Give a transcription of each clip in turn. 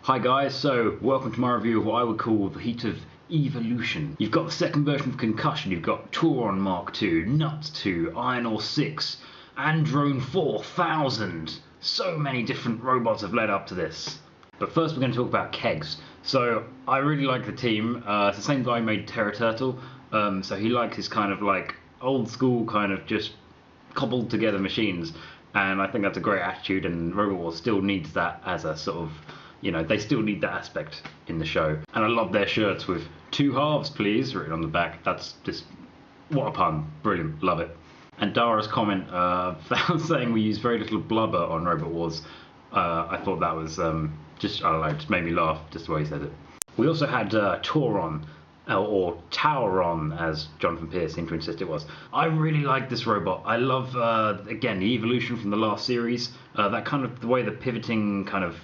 Hi guys, so welcome to my review of what I would call the heat of evolution. You've got the second version of Concussion, you've got Tauron Mark II, Nuts 2, Iron Ore 6, Androne 4000. So many different robots have led up to this. But first we're going to talk about Kegs. So I really like the team. It's the same guy who made Terra Turtle, so he likes his kind of like old school kind of just cobbled together machines. And I think that's a great attitude, and Robot Wars still needs that as a sort of, you know, they still need that aspect in the show. And I love their shirts with 2 halves please written on the back. That's just, what a pun, brilliant, love it. And Dara's comment saying we use very little blubber on Robot Wars, I thought that was just, I don't know, just made me laugh just the way he said it. We also had Tauron, or Tauron, as Jonathan Pierce seemed to insist it was. I really like this robot. I love, again, the evolution from the last series, that kind of, the way the pivoting kind of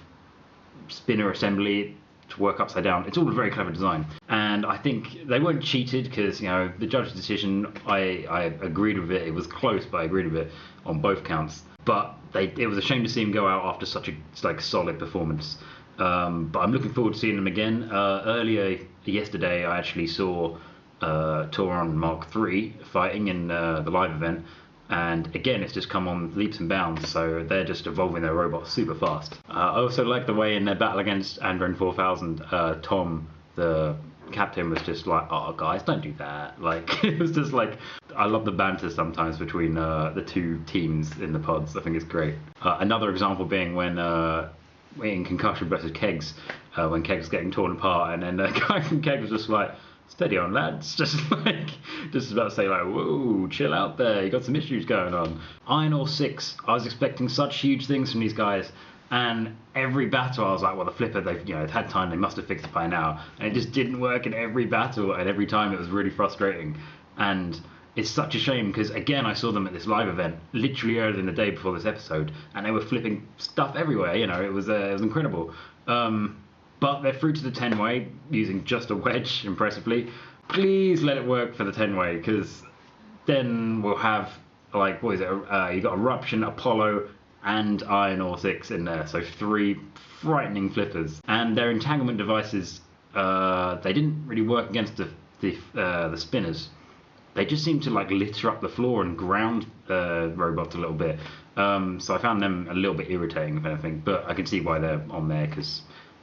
spinner assembly to work upside down. It's all a very clever design, and I think they weren't cheated because, you know, the judge's decision, I agreed with it. It was close, but I agreed with it on both counts. But it was a shame to see him go out after such a solid performance. But I'm looking forward to seeing them again. Earlier yesterday, I actually saw Tauron Mark III fighting in the live event. And again, it's just come on leaps and bounds, so they're just evolving their robots super fast. I also like the way in their battle against Androne 4000, Tom, the captain, was just like, oh guys, don't do that. Like, it was just like, I love the banter sometimes between the two teams in the pods. I think it's great. Another example being when in Concussion versus Kegs, when Kegs was getting torn apart, and then the guy from Kegs was just like, steady on lads, just about to say like, whoa, chill out there, you got some issues going on. Iron Ore 6, I was expecting such huge things from these guys, and every battle I was like, well, the flipper, they've had time, they must have fixed it by now, and it just didn't work in every battle, and every time it was really frustrating. And it's such a shame because, again, I saw them at this live event literally earlier in the day before this episode, and they were flipping stuff everywhere. You know, it was incredible. But they're through to the 10-way using just a wedge, impressively. Please let it work for the 10-way, because then we'll have, like, what is it? You got Eruption, Apollo, and Iron Ore 6 in there. So 3 frightening flippers. And their entanglement devices, they didn't really work against the spinners. They just seem to like litter up the floor and ground robots a little bit. So I found them a little bit irritating, if anything. But I can see why they're on there, because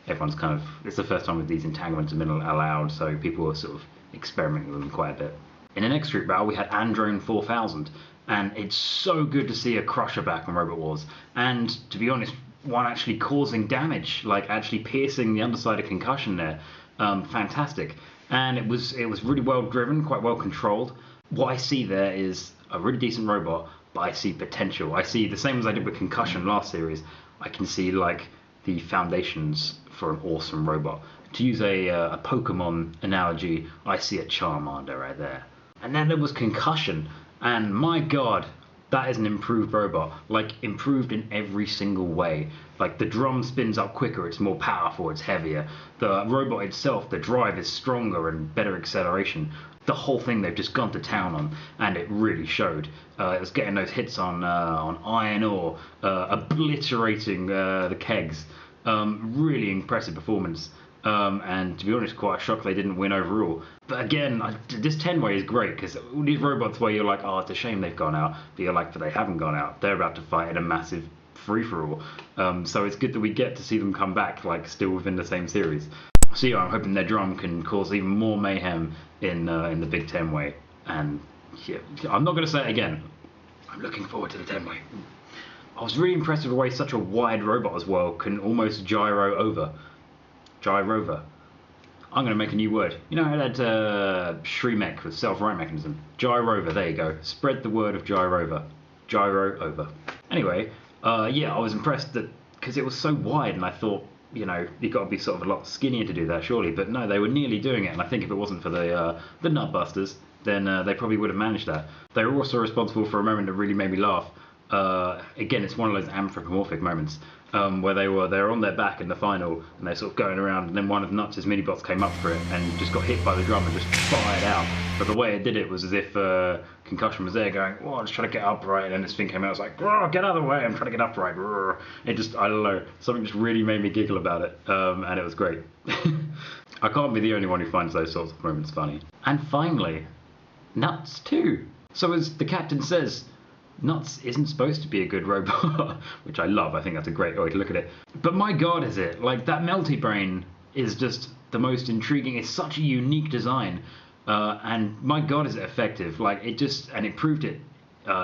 everyone's kind of, it's the first time with these entanglements have been allowed, so people are sort of experimenting with them quite a bit. In the next group battle, we had Androne 4000, and it's so good to see a crusher back on Robot Wars, and to be honest, one actually causing damage, like actually piercing the underside of Concussion there. Fantastic. And it was really well driven, quite well controlled. What I see there is a really decent robot, but I see potential. I see the same as I did with Concussion last series. I can see like the foundations for an awesome robot. To use a Pokemon analogy, I see a Charmander right there. And then there was Concussion, and my god, that is an improved robot. Like, improved in every single way. Like, the drum spins up quicker, it's more powerful, it's heavier. The robot itself, the drive is stronger and better acceleration. The whole thing they've just gone to town on, and it really showed. It was getting those hits on Iron Ore, obliterating the Kegs. Really impressive performance. And to be honest, quite a shock they didn't win overall. But again, this 10-way is great, because all these robots where you're like, oh, it's a shame they've gone out, but you're like, but they haven't gone out. They're about to fight in a massive free-for-all. So it's good that we get to see them come back, like, still within the same series. So yeah, I'm hoping their drum can cause even more mayhem in the big 10-way. And yeah, I'm not going to say it again. I'm looking forward to the 10-way. I was really impressed with the way such a wide robot as well can almost gyro over. Gyrover. I'm going to make a new word. You know how that Shremek with self-right mechanism? Gyrover, there you go. Spread the word of gyrover. Gyro over. Anyway, yeah, I was impressed that, because it was so wide, and I thought, you know, you've got to be sort of a lot skinnier to do that, surely. But no, they were nearly doing it, and I think if it wasn't for the Nutbusters, then they probably would have managed that. They were also responsible for a moment that really made me laugh. Again, it's one of those anthropomorphic moments where they were on their back in the final and they're sort of going around, and then one of Nuts' mini-bots came up for it and just got hit by the drum and just fired out. But the way it did it was as if Concussion was there going, oh, I'm just trying to get upright, and then this thing came out, I was like, oh, get out of the way, I'm trying to get upright. It just, I don't know, something just really made me giggle about it, and it was great. I can't be the only one who finds those sorts of moments funny. And finally, Nuts 2. So as the captain says, Nuts isn't supposed to be a good robot, which I love. I think that's a great way to look at it. But my god, is it. Like, that melty brain is just the most intriguing. It's such a unique design. And my god, is it effective. Like, it proved it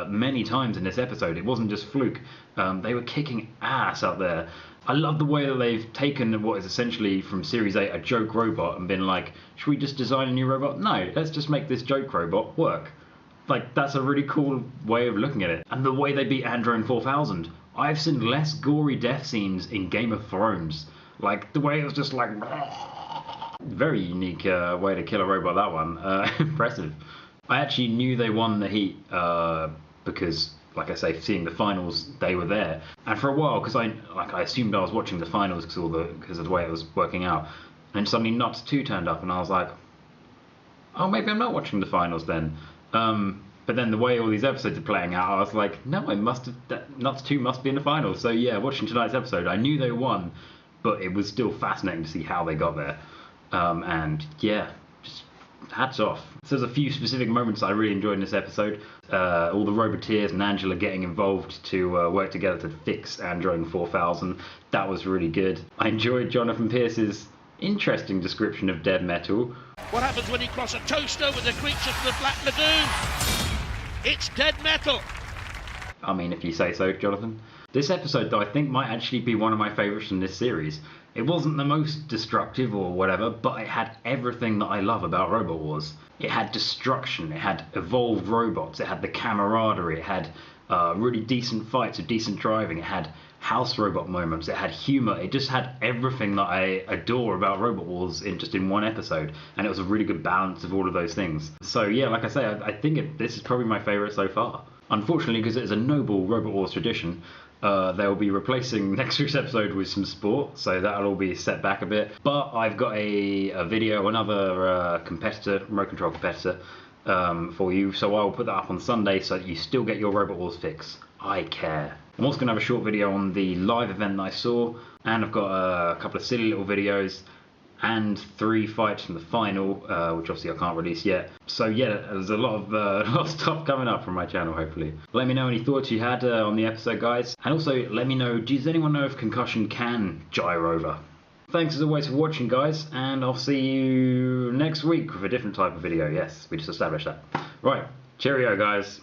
many times in this episode. It wasn't just fluke. They were kicking ass out there. I love the way that they've taken what is essentially from Series 8 a joke robot and been like, should we just design a new robot? No, let's just make this joke robot work. Like, that's a really cool way of looking at it. And the way they beat Androne 4000. I've seen less gory death scenes in Game of Thrones. Like, the way it was just like... Very unique way to kill a robot, that one. Impressive. I actually knew they won the heat because, like I say, seeing the finals, they were there. And for a while, because I assumed I was watching the finals because of the way it was working out. And suddenly Nuts 2 turned up and I was like, oh, maybe I'm not watching the finals then. But then the way all these episodes are playing out, I was like, no, Nuts 2 must be in the finals. So yeah, watching tonight's episode, I knew they won, but it was still fascinating to see how they got there. And yeah, just hats off. So there's a few specific moments I really enjoyed in this episode. All the Roboteers and Angela getting involved to work together to fix Androne 4000. That was really good. I enjoyed Jonathan Pierce's interesting description of dead metal. What happens when you cross a toaster with a creature from the Black Lagoon? It's dead metal. I mean, if you say so, Jonathan. This episode, though, I think might actually be one of my favourites in this series. It wasn't the most destructive or whatever, but it had everything that I love about Robot Wars. It had destruction, it had evolved robots, it had the camaraderie, it had really decent fights with decent driving, it had house robot moments, it had humour, it just had everything that I adore about Robot Wars in one episode, and it was a really good balance of all of those things. So yeah, like I say, I think this is probably my favourite so far. Unfortunately, because it is a noble Robot Wars tradition, they'll be replacing next week's episode with some sport, so that'll all be set back a bit. But I've got a video, another competitor, remote control competitor, for you, so I'll put that up on Sunday so that you still get your Robot Wars fix. I care. I'm also going to have a short video on the live event that I saw, and I've got a couple of silly little videos and 3 fights from the final, which obviously I can't release yet. So yeah, there's a lot of stuff coming up from my channel, hopefully. Let me know any thoughts you had on the episode, guys. And also, let me know, does anyone know if Concussion can gyro over? Thanks as always for watching, guys, and I'll see you next week with a different type of video. Yes, we just established that. Right, cheerio, guys.